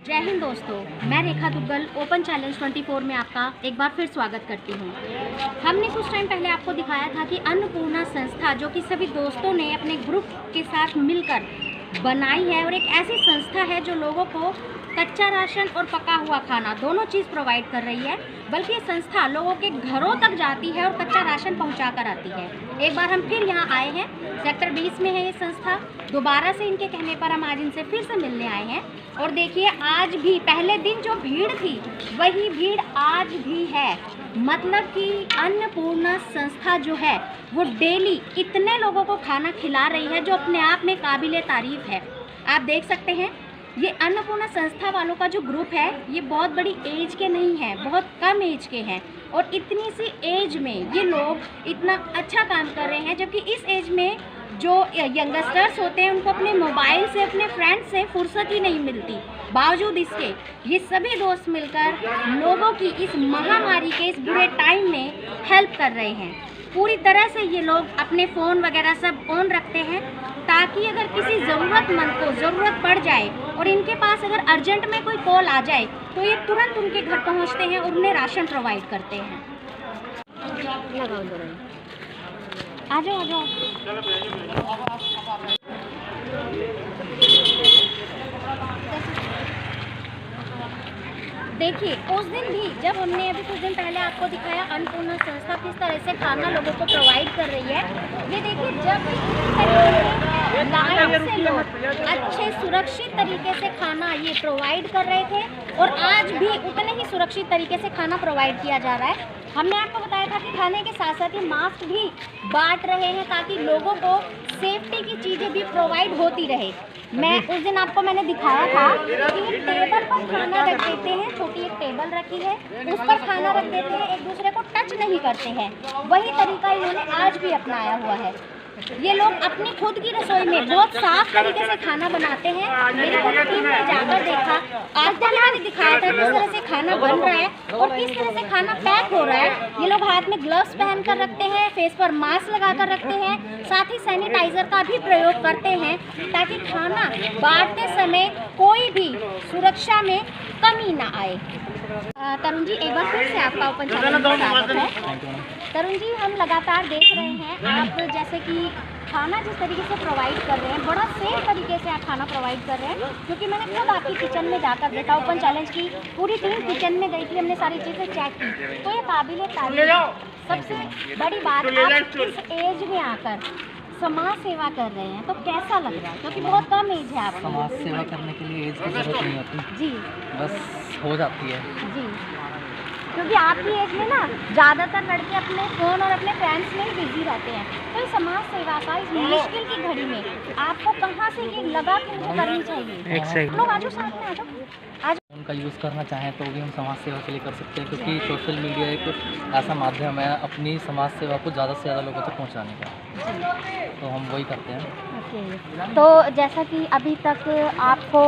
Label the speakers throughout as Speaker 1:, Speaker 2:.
Speaker 1: जय हिंद दोस्तों, मैं रेखा दुग्गल ओपन चैलेंज 24 में आपका एक बार फिर स्वागत करती हूँ। हमने कुछ टाइम पहले आपको दिखाया था कि अन्नपूर्णा संस्था जो कि सभी दोस्तों ने अपने ग्रुप के साथ मिलकर बनाई है और एक ऐसी संस्था है जो लोगों को कच्चा राशन और पका हुआ खाना दोनों चीज़ प्रोवाइड कर रही है। बल्कि ये संस्था लोगों के घरों तक जाती है और कच्चा राशन पहुंचा कर आती है। एक बार हम फिर यहाँ आए हैं, सेक्टर 20 में है ये संस्था। दोबारा से इनके कहने पर हम आज इनसे फिर से मिलने आए हैं और देखिए आज भी पहले दिन जो भीड़ थी वही भीड़ आज भी है। मतलब कि अन्नपूर्णा संस्था जो है वो डेली इतने लोगों को खाना खिला रही है जो अपने आप में काबिले तारीफ है। आप देख सकते हैं ये अन्नपूर्णा संस्था वालों का जो ग्रुप है ये बहुत बड़ी एज के नहीं है, बहुत कम एज के हैं और इतनी सी एज में ये लोग इतना अच्छा काम कर रहे हैं। जबकि इस एज में जो यंगस्टर्स होते हैं उनको अपने मोबाइल से, अपने फ्रेंड से फुर्सत ही नहीं मिलती। बावजूद इसके ये सभी दोस्त मिलकर लोगों की इस महामारी के इस बुरे टाइम में हेल्प कर रहे हैं। पूरी तरह से ये लोग अपने फ़ोन वगैरह सब ऑन रखते हैं ताकि अगर किसी ज़रूरतमंद को ज़रूरत पड़ जाए और इनके पास अगर अर्जेंट में कोई कॉल आ जाए तो ये तुरंत उनके घर पहुंचते हैं और उन्हें राशन प्रोवाइड करते हैं। आ जाओ आ जाओ। देखिए उस दिन भी जब हमने अभी कुछ दिन पहले आपको दिखाया अन्नपूर्णा संस्था किस तरह से खाना लोगों को प्रोवाइड कर रही है। ये देखिए जब लाइन से लोग अच्छे सुरक्षित तरीके से खाना ये प्रोवाइड कर रहे थे और आज भी उतने ही सुरक्षित तरीके से खाना प्रोवाइड किया जा रहा है। हमने आपको बताया था कि खाने के साथ साथ ये मास्क भी बांट रहे हैं ताकि लोगों को सेफ्टी की चीज़ें भी प्रोवाइड होती रहे। मैं उस दिन आपको मैंने दिखाया था कि टेबल पर खाना रख देते हैं, छोटी एक टेबल रखी है उस पर खाना रख देते हैं, एक दूसरे को टच नहीं करते हैं। वही तरीका इन्होंने आज भी अपनाया हुआ है। ये लोग अपनी खुद की रसोई में बहुत साफ तरीके से खाना बनाते हैं। मेरे को टीम में जाकर देखा, आज तक मैंने दिखाया था किस तरह से खाना बन रहा है और किस तरह से खाना पैक हो रहा है। ये लोग हाथ में ग्लव्स पहन कर रखते हैं, फेस पर मास्क लगा कर रखते हैं, साथ ही सैनिटाइजर का भी प्रयोग करते हैं ताकि खाना बांटते समय कोई भी सुरक्षा में कमी ना आए। तरुण जी एक बार फिर से आपका ओपन चैलेंज में स्वागत है। तरुण जी हम लगातार देख रहे हैं आप जैसे कि खाना जिस तरीके से प्रोवाइड कर रहे हैं, बड़ा सेफ तरीके से आप खाना प्रोवाइड कर रहे हैं। क्योंकि मैंने खुद आपकी किचन में जाकर देखा, ओपन चैलेंज की पूरी टीम किचन में गई थी, हमने सारी चीज़ें चेक की तो ये काबिले तारीफ है। सबसे बड़ी बात आप इस एज में आकर समाज सेवा कर रहे हैं तो कैसा लग रहा है? क्योंकि बहुत कम एज है आप।
Speaker 2: समाज सेवा करने के लिए एज की जरूरत नहीं होती
Speaker 1: जी,
Speaker 2: बस हो जाती है
Speaker 1: जी। क्योंकि आपकी एज में ना ज़्यादातर लड़के अपने फ़ोन और अपने फ्रेंड्स में ही बिजी रहते हैं। तो इस समाज सेवा का इस मुश्किल की घड़ी में आपको कहाँ से ये लगा कि मुझे करनी चाहिए? लोग आज साथ में आ जाओ, आज
Speaker 2: उनका यूज़ करना चाहें तो भी हम समाज सेवा के लिए कर सकते हैं। क्योंकि सोशल मीडिया एक ऐसा माध्यम है अपनी समाज सेवा को ज़्यादा से ज़्यादा लोगों तक पहुँचाने का, तो हम वही करते हैं।
Speaker 1: ओके। तो जैसा कि अभी तक आपको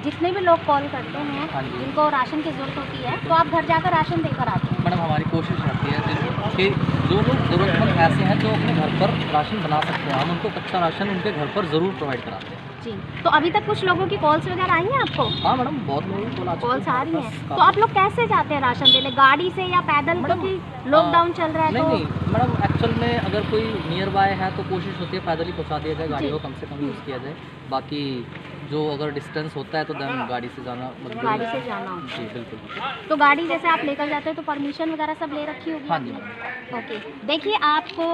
Speaker 1: जितने भी लोग कॉल करते हैं जिनको राशन की ज़रूरत होती है तो आप घर जाकर राशन देकर आते हैं?
Speaker 2: मैडम हमारी कोशिश रहती है कि जो लोग ज़रूरतमंद ऐसे हैं जो अपने घर पर राशन बना सकते हैं, हम उनको कच्चा राशन उनके घर पर ज़रूर प्रोवाइड कराते हैं।
Speaker 1: जी। तो अभी तक कुछ लोगों की कॉल्स वगैरह आई हैं आपको?
Speaker 2: हाँ मैडम बहुत लोगों की
Speaker 1: कॉल्स आ रही हैं। तो आप लोग कैसे जाते हैं राशन देने, गाड़ी से या पैदल? क्योंकि लॉकडाउन चल रहा है।
Speaker 2: नहीं मैडम एक्चुअल में अगर कोई नियर बाय है तो कोशिश होती है पैदल ही पहुँचा दिया जाए, गाड़ी को कम से कम यूज़ किया जाए। बाकी जो अगर डिस्टेंस होता है तो देन गाड़ी से जाना
Speaker 1: गाड़ी से जाना हो।
Speaker 2: जी बिल्कुल।
Speaker 1: तो गाड़ी जैसे आप लेकर जाते हैं तो परमिशन वगैरह सब ले रखी होगी?
Speaker 2: हाँ जी।
Speaker 1: ओके। देखिए आपको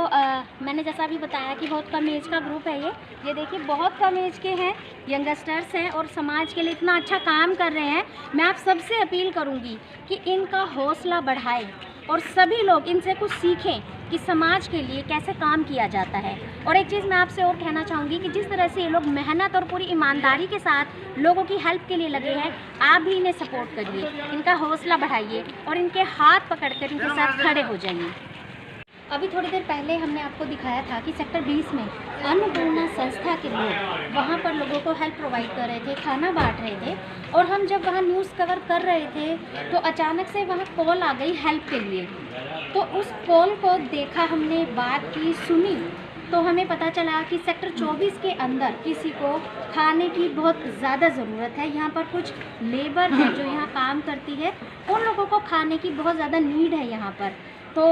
Speaker 1: मैंने जैसा अभी बताया कि बहुत कम एज का ग्रुप है ये देखिए बहुत कम एज के हैं, यंगस्टर्स हैं और समाज के लिए इतना अच्छा काम कर रहे हैं। मैं आप सबसे अपील करूंगी कि इनका हौसला बढ़ाएं और सभी लोग इनसे कुछ सीखें कि समाज के लिए कैसे काम किया जाता है। और एक चीज़ मैं आपसे और कहना चाहूँगी कि जिस तरह से ये लोग मेहनत और पूरी ईमानदारी के साथ लोगों की हेल्प के लिए लगे हैं, आप भी इन्हें सपोर्ट करिए, इनका हौसला बढ़ाइए और इनके हाथ पकड़कर इनके साथ खड़े हो जाइए। अभी थोड़ी देर पहले हमने आपको दिखाया था कि सेक्टर 20 में अन्नपूर्णा संस्था के लोग वहाँ पर लोगों को हेल्प प्रोवाइड कर रहे थे, खाना बांट रहे थे। और हम जब वहाँ न्यूज़ कवर कर रहे थे तो अचानक से वहाँ कॉल आ गई हेल्प के लिए। तो उस कॉल को देखा हमने, बात की, सुनी तो हमें पता चला कि सेक्टर 24 के अंदर किसी को खाने की बहुत ज़्यादा ज़रूरत है। यहाँ पर कुछ लेबर है जो यहाँ काम करती है, उन लोगों को खाने की बहुत ज़्यादा नीड है यहाँ पर। तो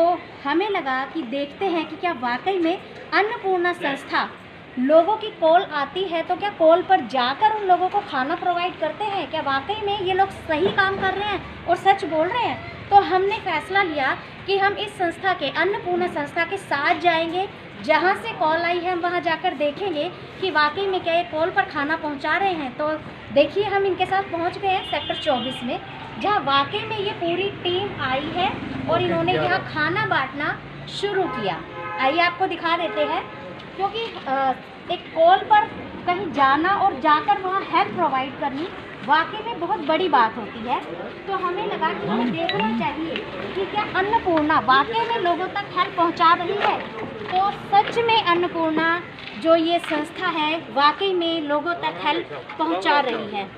Speaker 1: हमें लगा कि देखते हैं कि क्या वाकई में अन्नपूर्णा संस्था लोगों की कॉल आती है तो क्या कॉल पर जाकर उन लोगों को खाना प्रोवाइड करते हैं, क्या वाकई में ये लोग सही काम कर रहे हैं और सच बोल रहे हैं। तो हमने फैसला लिया कि हम इस संस्था के अन्नपूर्णा संस्था के साथ जाएंगे, जहाँ से कॉल आई है हम वहाँ जाकर देखेंगे कि वाकई में क्या ये कॉल पर खाना पहुँचा रहे हैं। तो देखिए हम इनके साथ पहुँच गए हैं सेक्टर 24 में, जहाँ वाकई में ये पूरी टीम आई है और इन्होंने यहाँ खाना बांटना शुरू किया। आइए आपको दिखा देते हैं, क्योंकि एक कॉल पर कहीं जाना और जाकर वहाँ हेल्प प्रोवाइड करनी वाकई में बहुत बड़ी बात होती है। तो हमें लगा कि हमें देखना चाहिए कि क्या अन्नपूर्णा वाकई में लोगों तक हेल्प पहुँचा रही है। तो सच में अन्नपूर्णा जो ये संस्था है वाकई में लोगों तक हेल्प पहुँचा रही है।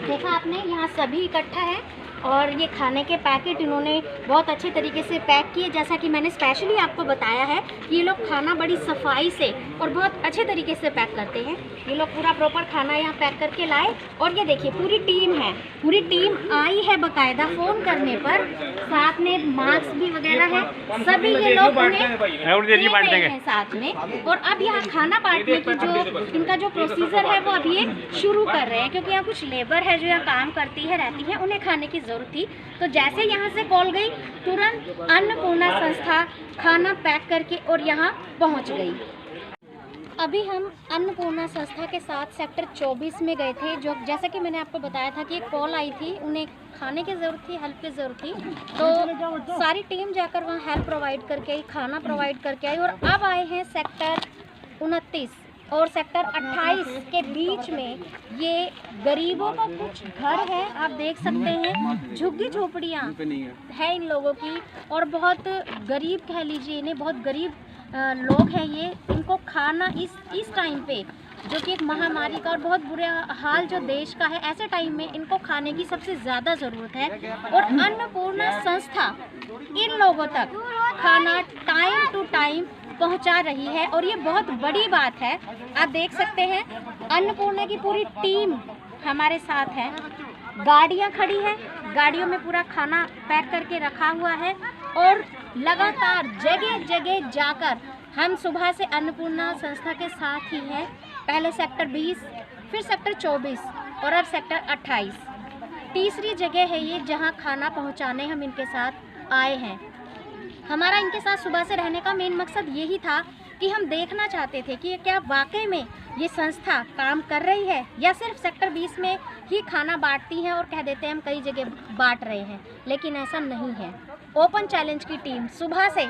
Speaker 1: देखा आपने, यहाँ सभी इकट्ठा है और ये खाने के पैकेट इन्होंने बहुत अच्छे तरीके से पैक किए। जैसा कि मैंने स्पेशली आपको बताया है कि ये लोग खाना बड़ी सफाई से और बहुत अच्छे तरीके से पैक करते हैं। ये लोग पूरा प्रॉपर खाना यहाँ पैक करके लाए और ये देखिए पूरी टीम है, पूरी टीम आई है बकायदा फ़ोन करने पर, साथ में मास्क भी वगैरह है, सभी ये लोग उन्हें हैं साथ में। और अब यहाँ खाना बांटने की जो इनका जो प्रोसीजर है वो अभी ये शुरू कर रहे हैं, क्योंकि यहाँ कुछ लेबर है जो यहाँ काम करती है रहती है, उन्हें खाने की ज़रूरत थी। तो जैसे यहाँ से कॉल गई तुरंत अन्नपूर्णा संस्था खाना पैक करके और यहाँ पहुँच गई। अभी हम अन्नपूर्णा संस्था के साथ सेक्टर 24 में गए थे, जो जैसा कि मैंने आपको बताया था कि एक कॉल आई थी, उन्हें खाने की ज़रूरत थी, हेल्प की ज़रूरत थी। तो सारी टीम जाकर वहाँ हेल्प प्रोवाइड करके आई, खाना प्रोवाइड करके आई। और अब आए हैं सेक्टर 29 और सेक्टर 28 के बीच में। ये गरीबों का कुछ घर है, आप देख सकते हैं, झुग्गी झोपड़ियाँ है इन लोगों की और बहुत गरीब कह लीजिए इन्हें, बहुत गरीब लोग हैं ये। इनको खाना इस टाइम पे जो कि एक महामारी का और बहुत बुरा हाल जो देश का है, ऐसे टाइम में इनको खाने की सबसे ज़्यादा ज़रूरत है। और अन्नपूर्णा संस्था इन लोगों तक खाना टाइम टू टाइम पहुंचा रही है और ये बहुत बड़ी बात है। आप देख सकते हैं अन्नपूर्णा की पूरी टीम हमारे साथ है, गाड़ियां खड़ी हैं, गाड़ियों में पूरा खाना पैक करके रखा हुआ है और लगातार जगह जगह जाकर हम सुबह से अन्नपूर्णा संस्था के साथ ही हैं। पहले सेक्टर 20, फिर सेक्टर 24 और अब सेक्टर 28। तीसरी जगह है ये जहां खाना पहुंचाने हम इनके साथ आए हैं। हमारा इनके साथ सुबह से रहने का मेन मकसद यही था कि हम देखना चाहते थे कि क्या वाकई में ये संस्था काम कर रही है या सिर्फ सेक्टर 20 में ही खाना बांटती हैं और कह देते हैं हम कई जगह बांट रहे हैं, लेकिन ऐसा नहीं है। ओपन चैलेंज की टीम सुबह से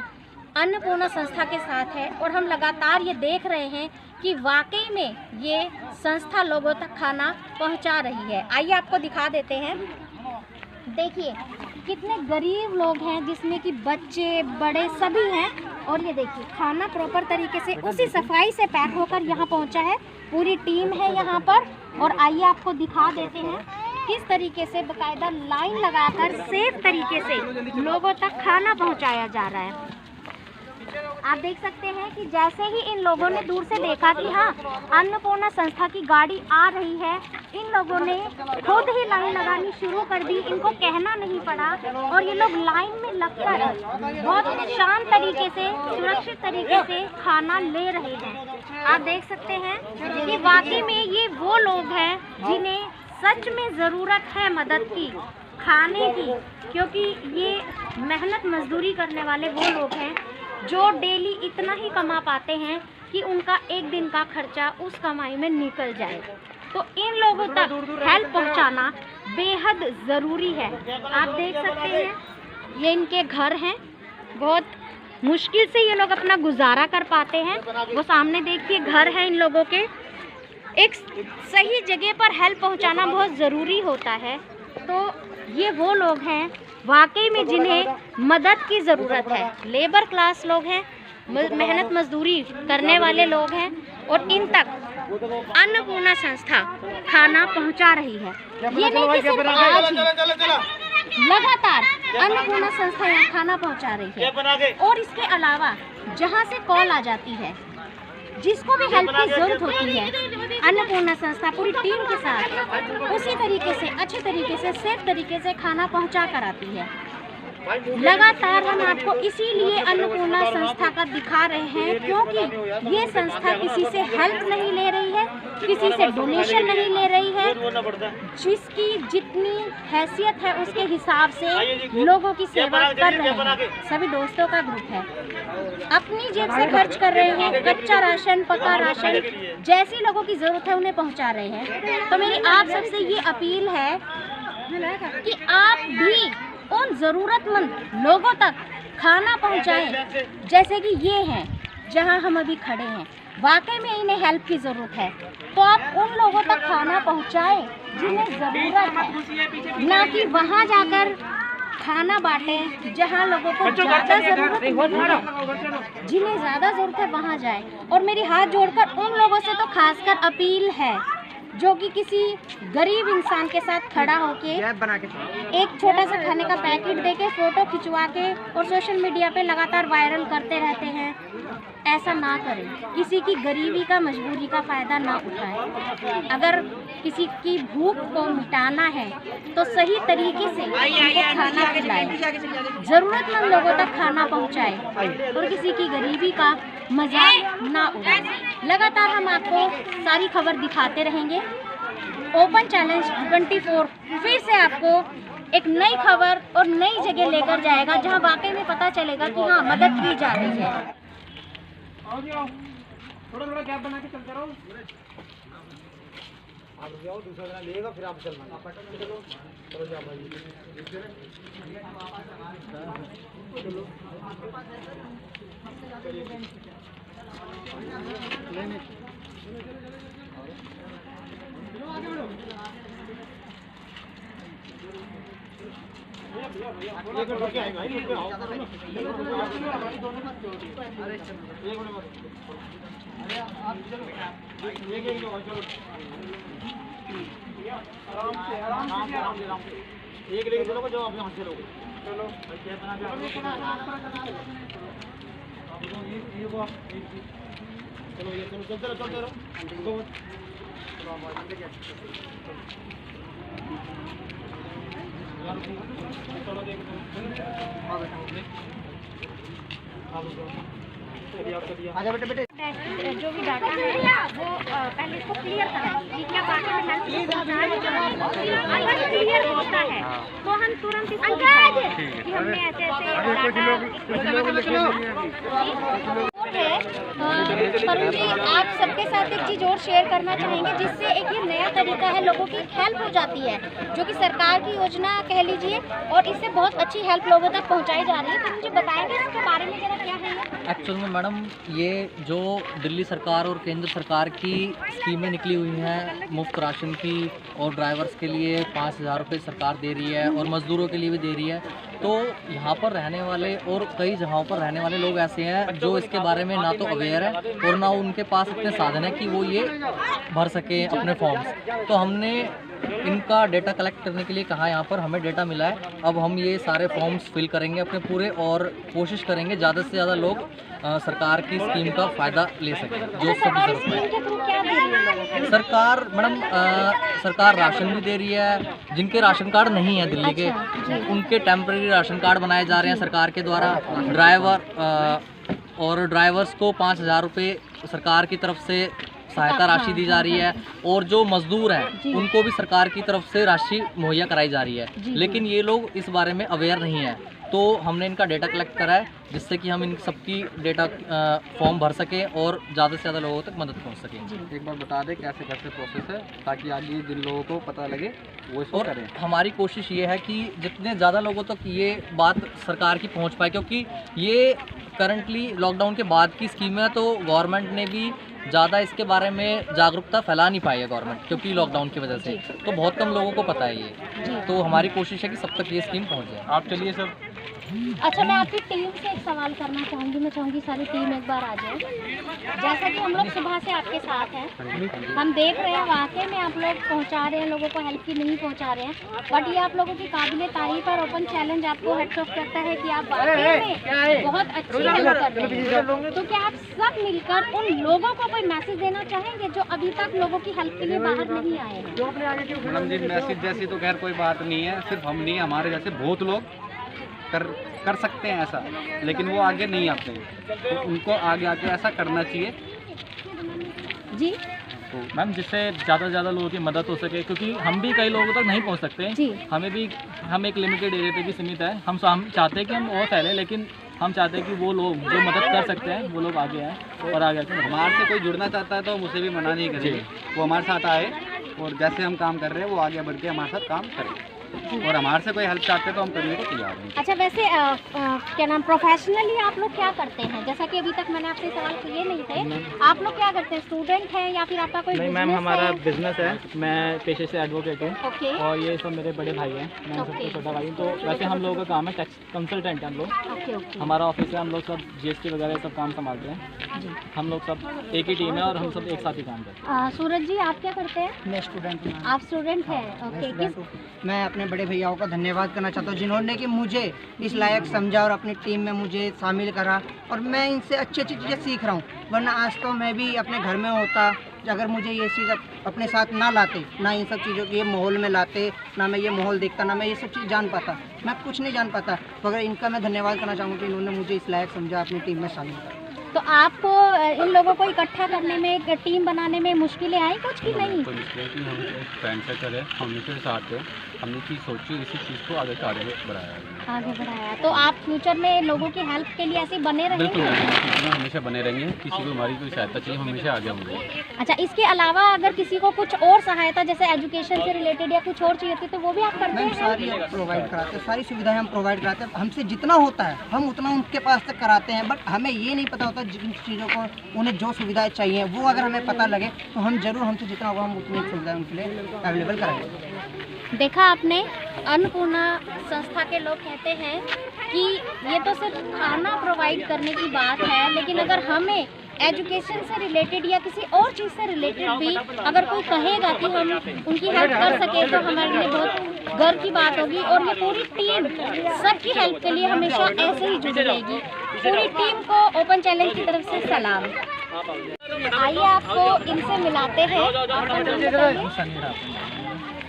Speaker 1: अन्नपूर्णा संस्था के साथ है और हम लगातार ये देख रहे हैं कि वाकई में ये संस्था लोगों तक खाना पहुंचा रही है। आइए आपको दिखा देते हैं, देखिए कितने गरीब लोग हैं जिसमें कि बच्चे बड़े सभी हैं। और ये देखिए खाना प्रॉपर तरीके से उसी सफाई से पैक होकर यहाँ पहुँचा है, पूरी टीम है यहाँ पर। और आइए आपको दिखा देते हैं किस तरीके से बाकायदा लाइन लगाकर सेफ तरीके से लोगों तक खाना पहुँचाया जा रहा है। आप देख सकते हैं कि जैसे ही इन लोगों ने दूर से देखा कि हाँ अन्नपूर्णा संस्था की गाड़ी आ रही है, इन लोगों ने खुद ही लाइन लगानी शुरू कर दी, इनको कहना नहीं पड़ा और ये लोग लाइन में लगकर बहुत शांत तरीके से, सुरक्षित तरीके से खाना ले रहे हैं। आप देख सकते हैं कि वाकई में ये वो लोग हैं जिन्हें सच में ज़रूरत है मदद की, खाने की, क्योंकि ये मेहनत मजदूरी करने वाले वो लोग हैं जो डेली इतना ही कमा पाते हैं कि उनका एक दिन का खर्चा उस कमाई में निकल जाए। तो इन लोगों तक हेल्प पहुंचाना बेहद ज़रूरी है। आप देख सकते हैं ये इनके घर हैं, बहुत मुश्किल से ये लोग अपना गुजारा कर पाते हैं। वो सामने देखिए घर है इन लोगों के। एक सही जगह पर हेल्प पहुंचाना बहुत ज़रूरी होता है। तो ये वो लोग हैं वाकई में जिन्हें मदद की ज़रूरत है। लेबर क्लास लोग हैं, मेहनत मजदूरी करने वाले लोग हैं और इन तक अन्नपूर्णा संस्था खाना पहुंचा रही है। ये नहीं कि सिर्फ आज ही, लगातार अन्नपूर्णा संस्था यहाँ खाना पहुंचा रही है। और इसके अलावा जहाँ से कॉल आ जाती है जिसको भी हेल्प की ज़रूरत होती है, अन्नपूर्णा संस्था पूरी टीम के साथ उसी तरीके से, अच्छे तरीके से, सेफ तरीके से खाना पहुंचा कर आती है। लगातार हम आपको इसीलिए अन्नपूर्णा संस्था का दिखा रहे हैं, क्योंकि ये संस्था किसी से हेल्प नहीं ले रही है, किसी से डोनेशन नहीं ले रही है, जिसकी जितनी हैसियत है उसके हिसाब से लोगों की सेवा कर रहे हैं। सभी दोस्तों का ग्रुप है, अपनी जेब से खर्च कर रहे हैं, कच्चा राशन, पका राशन, जैसी लोगों की ज़रूरत है उन्हें पहुंचा रहे हैं। तो मेरी आप सबसे ये अपील है कि आप भी उन ज़रूरतमंद लोगों तक खाना पहुंचाएं, जैसे कि ये हैं जहां हम अभी खड़े हैं। वाकई में इन्हें हेल्प की ज़रूरत है, तो आप उन लोगों तक खाना पहुंचाएं जिन्हें ज़रूरत है, ना कि वहां जाकर खाना बांटें जहां लोगों को ज़्यादा ज़रूरत नहीं है। जिन्हें ज़्यादा ज़रूरत है वहां जाएं। और मेरी हाथ जोड़कर उन लोगों से तो खासकर अपील है जो कि किसी गरीब इंसान के साथ खड़ा होके एक छोटा सा खाने का पैकेट देके फ़ोटो खिंचवा के और सोशल मीडिया पे लगातार वायरल करते रहते हैं। ऐसा ना करें, किसी की गरीबी का, मजबूरी का फ़ायदा ना उठाएं। अगर किसी की भूख को मिटाना है तो सही तरीके से उनको खाना खिलाएं, ज़रूरतमंद लोगों तक खाना पहुंचाएं और किसी की गरीबी का मजाक ना उड़ाएं। लगातार हम आपको सारी खबर दिखाते रहेंगे। ओपन चैलेंज 24 फिर से आपको एक नई खबर और नई जगह लेकर जाएगा, जहां वाकई में पता चलेगा कि हाँ, मदद की जा रही है।
Speaker 3: थोड़ा गैप बना के चलते रहो। आप जाओ, दूसरा जना लेगा, फिर आप चलना। चलो जाओ भाई। एक लेके चलो, जो अपने हाथ से लोगे। चलो चलो, ये चलो, चलते रहो, चलते रहो। आजा बेटे बेटे।
Speaker 1: जो भी डाटा है वो पहले इसको क्लियर कराएंगे। क्या बाकी में हेल्प क्लियर होता है तो हम तुरंत इसको दिखाएंगे कि हमने ऐसे तरुण जी, आप सबके साथ एक चीज़ और शेयर करना चाहेंगे, जिससे एक ये नया तरीका है, लोगों की हेल्प हो जाती है, जो कि सरकार की योजना कह लीजिए, और इससे बहुत अच्छी हेल्प लोगों तक पहुंचाई जा रही है। तो मुझे बताएंगे इसके बारे में जरा, क्या है
Speaker 2: एक्चुअल में मैडम, ये जो दिल्ली सरकार और केंद्र सरकार की स्कीमें निकली हुई हैं मुफ्त राशन की, और ड्राइवर्स के लिए 5,000 रुपये सरकार दे रही है और मज़दूरों के लिए भी दे रही है। तो यहाँ पर रहने वाले और कई जगहों पर रहने वाले लोग ऐसे हैं जो इसके बारे में ना तो अवेयर है और ना उनके पास इतने साधन है कि वो ये भर सकें अपने फॉर्म्स। तो हमने इनका डेटा कलेक्ट करने के लिए कहा, यहाँ पर हमें डेटा मिला है। अब हम ये सारे फॉर्म्स फिल करेंगे अपने पूरे, और कोशिश करेंगे ज़्यादा से ज़्यादा लोग सरकार की स्कीम का फ़ायदा ले सकें, जो सभी ज़रूरत है। सरकार मैडम, सरकार राशन भी दे रही है। जिनके राशन कार्ड नहीं है दिल्ली के, उनके टेम्परेरी राशन कार्ड बनाए जा रहे हैं सरकार के द्वारा। ड्राइवर्स को 5,000 रुपये सरकार की तरफ से सहायता राशि दी जा रही है, और जो मजदूर हैं उनको भी सरकार की तरफ से राशि मुहैया कराई जा रही है। लेकिन ये लोग इस बारे में अवेयर नहीं है, तो हमने इनका डेटा कलेक्ट करा है, जिससे कि हम इन सबकी डेटा फॉर्म भर सकें और ज़्यादा से ज़्यादा लोगों तक मदद पहुंच सकें।
Speaker 3: एक बार बता दें कैसे कैसे प्रोसेस है, ताकि आगे जिन लोगों को पता लगे वो इसको करें।
Speaker 2: हमारी कोशिश ये है कि जितने ज़्यादा लोगों तक ये बात सरकार की पहुंच पाए, क्योंकि ये करंटली लॉकडाउन के बाद की स्कीम है, तो गवर्नमेंट ने भी ज़्यादा इसके बारे में जागरूकता फैला नहीं पाई है गवर्नमेंट, क्योंकि लॉकडाउन की वजह से तो बहुत कम लोगों को पता है ये। तो हमारी कोशिश है कि सब तक ये स्कीम पहुंच जाए।
Speaker 3: आप चलिए सर।
Speaker 1: अच्छा, मैं आपकी टीम से एक सवाल करना चाहूँगी। मैं चाहूँगी सारी टीम एक बार आ जाए। जैसा कि हम लोग सुबह से आपके साथ हैं, हम देख रहे हैं वाकई में आप लोग पहुँचा रहे हैं लोगों को, हेल्प की नहीं पहुँचा रहे हैं, बट ये आप लोगों की काबिले तारीफ और ओपन चैलेंज आपको हेड्स ऑफ करता है कि आप वाकई में बहुत अच्छी हेल्प कर रहे हैं। तो क्या आप सब मिलकर उन लोगों को कोई मैसेज देना चाहेंगे जो अभी तक लोगों की हेल्प के लिए बाहर नहीं आए हैं?
Speaker 3: मैडम जी, मैसेज जैसी तो खैर कोई बात नहीं है, सिर्फ हम नहीं, हमारे जैसे बहुत लोग कर सकते हैं ऐसा, लेकिन वो आगे नहीं आते हैं, तो उनको आगे आके ऐसा करना चाहिए।
Speaker 1: जी
Speaker 4: तो मैम, जिससे ज़्यादा से ज़्यादा लोगों की मदद हो सके, क्योंकि हम भी कई लोगों तक नहीं पहुंच सकते।
Speaker 1: जी।
Speaker 4: हम एक लिमिटेड एरिया तक ही सीमित है। हम चाहते हैं कि हम और फैले, लेकिन हम चाहते हैं कि वो लोग जो मदद कर सकते हैं वो लोग आगे आएँ और आगे आके
Speaker 3: हमारे से कोई जुड़ना चाहता है तो हम उसे भी मना नहीं करेंगे, वो हमारे साथ आए और जैसे हम काम कर रहे हैं वो आगे बढ़ के हमारे साथ काम करें, और हमारे से कोई हेल्प चाहते हैं तो हम करने को तैयार हैं।
Speaker 1: अच्छा, वैसे क्या नाम, प्रोफेशनली आप लोग क्या करते हैं? जैसा कि अभी तक मैंने आपसे सवाल किए नहीं थे, आप लोग क्या करते हैं? स्टूडेंट हैं या फिर आपका कोई
Speaker 4: नहीं मैम,
Speaker 1: बिजनेस
Speaker 4: हमारा
Speaker 1: है?
Speaker 4: बिजनेस है। मैं पेशे से एडवोकेट हूँ
Speaker 1: ओके
Speaker 4: और ये सब मेरे बड़े भाई हैं, मैं सबसे
Speaker 1: ओके।
Speaker 4: छोटा भाई हूँ। तो वैसे हम लोगों का काम है टैक्स कंसल्टेंट है हम लोग।
Speaker 1: ओके ओके
Speaker 4: हमारा ऑफिस है, हम लोग सब GST वगैरह सब काम संभालते हैं।
Speaker 1: जी।
Speaker 4: हम लोग सब एक ही टीम है और हम सब एक साथ ही काम करते हैं।
Speaker 1: सूरज जी, आप क्या करते हैं?
Speaker 5: मैं स्टूडेंट हूँ।
Speaker 1: आप स्टूडेंट हैं? ओके। किस
Speaker 5: मैं अपने बड़े भैयाओं का धन्यवाद करना चाहता हूँ जिन्होंने कि मुझे इस लायक समझा और अपनी टीम में मुझे शामिल करा, और मैं इनसे अच्छी अच्छी चीज़ें सीख रहा हूँ। वरना आज तो मैं भी अपने घर में होता, अगर मुझे ये चीज़ अपने साथ ना लाते, ना इन सब चीज़ों के ये माहौल में लाते, ना मैं ये माहौल देखता, ना मैं ये सब चीज़ जान पाता, मैं कुछ नहीं जान पाता। तो अगर इनका मैं धन्यवाद करना चाहूँगा कि इन्होंने मुझे इस लायक समझा, अपनी टीम में शामिल करा।
Speaker 1: तो आपको इन लोगों को इकट्ठा करने में, एक टीम बनाने में मुश्किलें आई कुछ की नहीं?
Speaker 6: कोई मुश्किल कि हम एक फ्रेंड सर्कल है, हम उनके साथ थे, हमने चीज़ सोची, इसी चीज़ को आगे बढ़ाया।
Speaker 1: आगे बढ़ाया। तो आप फ्यूचर में लोगों की हेल्प के लिए ऐसे बने
Speaker 6: बिल्कुल
Speaker 1: रहेंगे?
Speaker 6: हम हमेशा बने रहेंगे, किसी को हमारी कोई सहायता चाहिए हम हमेशा आगे होंगे।
Speaker 1: अच्छा, इसके अलावा अगर किसी को कुछ और सहायता जैसे एजुकेशन से रिलेटेड या कुछ और चाहिए थी तो वो भी आप करते
Speaker 5: मैम
Speaker 1: हैं?
Speaker 5: सारी प्रोवाइड कराते हैं, सारी सुविधाएं हम प्रोवाइड कराते हैं। हमसे जितना होता है हम उतना उनके पास तक कराते हैं, बट हमें ये नहीं पता होता जिन चीज़ों को उन्हें जो सुविधाएं चाहिए वो अगर हमें पता लगे तो हम जरूर, हमसे जितना होगा हम उतनी सुविधाएं उनके लिए अवेलेबल कराएंगे।
Speaker 1: देखा आपने, अन्नपूर्णा संस्था के लोग कहते हैं कि ये तो सिर्फ खाना प्रोवाइड करने की बात है, लेकिन अगर हमें एजुकेशन से रिलेटेड या किसी और चीज़ से रिलेटेड भी अगर कोई कहेगा कि हम उनकी हेल्प कर सके तो हमारे लिए बहुत गर्व की बात होगी। और ये पूरी टीम सबकी हेल्प के लिए हमेशा ऐसे ही जुड़ी रहेगी। पूरी टीम को ओपन चैलेंज की तरफ से सलाम। आइए आपको इनसे मिलाते हैं।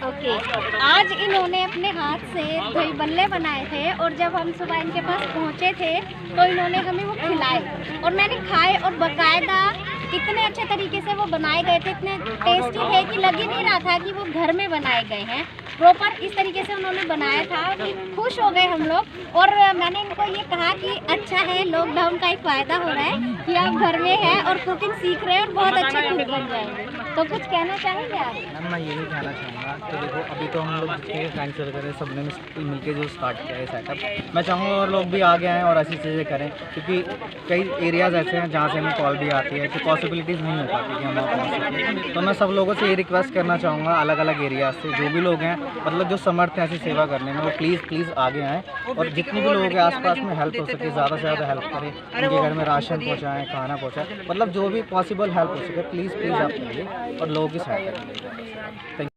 Speaker 1: ओके, आज इन्होंने अपने हाथ से दही बल्ले बनाए थे और जब हम सुबह इनके पास पहुंचे थे तो इन्होंने हमें वो खिलाए और मैंने खाए, और बाकायदा इतने अच्छे तरीके से वो बनाए गए थे, इतने टेस्टी थे कि लग ही नहीं रहा था कि वो घर में बनाए गए हैं। प्रॉपर इस तरीके से उन्होंने बनाया था कि खुश हो गए हम लोग। और मैंने इनको ये कहा कि अच्छा है, लॉकडाउन का एक फ़ायदा हो रहा है कि आप घर में हैं और कुकिंग सीख रहे हैं और बहुत अच्छे कुक बन जाएंगे। तो कुछ कहना चाहेंगे आप?
Speaker 7: मैम, मैं यही कहना चाहूँगा कि देखो, अभी तो हम लोग जितने फ्रेंड सर्कल है सब ने मिलकर जो स्टार्ट किया है सेटअप, मैं चाहूँगा और लोग भी आगे आएँ और ऐसी चीज़ें करें, क्योंकि कई एरियाज़ ऐसे हैं जहाँ से हमें कॉल भी आती है कि पॉसिबिलिटीज़ नहीं हो पाती कि हम वहाँ पहुँच सकें। तो मैं सब लोगों से ये रिक्वेस्ट करना चाहूँगा, अलग अलग एरियाज से जो भी लोग हैं, मतलब जो समर्थ हैं ऐसी सेवा करने में, वो प्लीज़ आगे आएँ और जितने भी लोग हैं आसपास में हेल्प हो सके ज़्यादा से ज़्यादा हेल्प करें। उनके घर में राशन पहुँचाएँ, खाना पहुँचाएँ, मतलब जो भी पॉसिबल हेल्प हो सके प्लीज़ आप करिए और लोगों की सहायता करिए।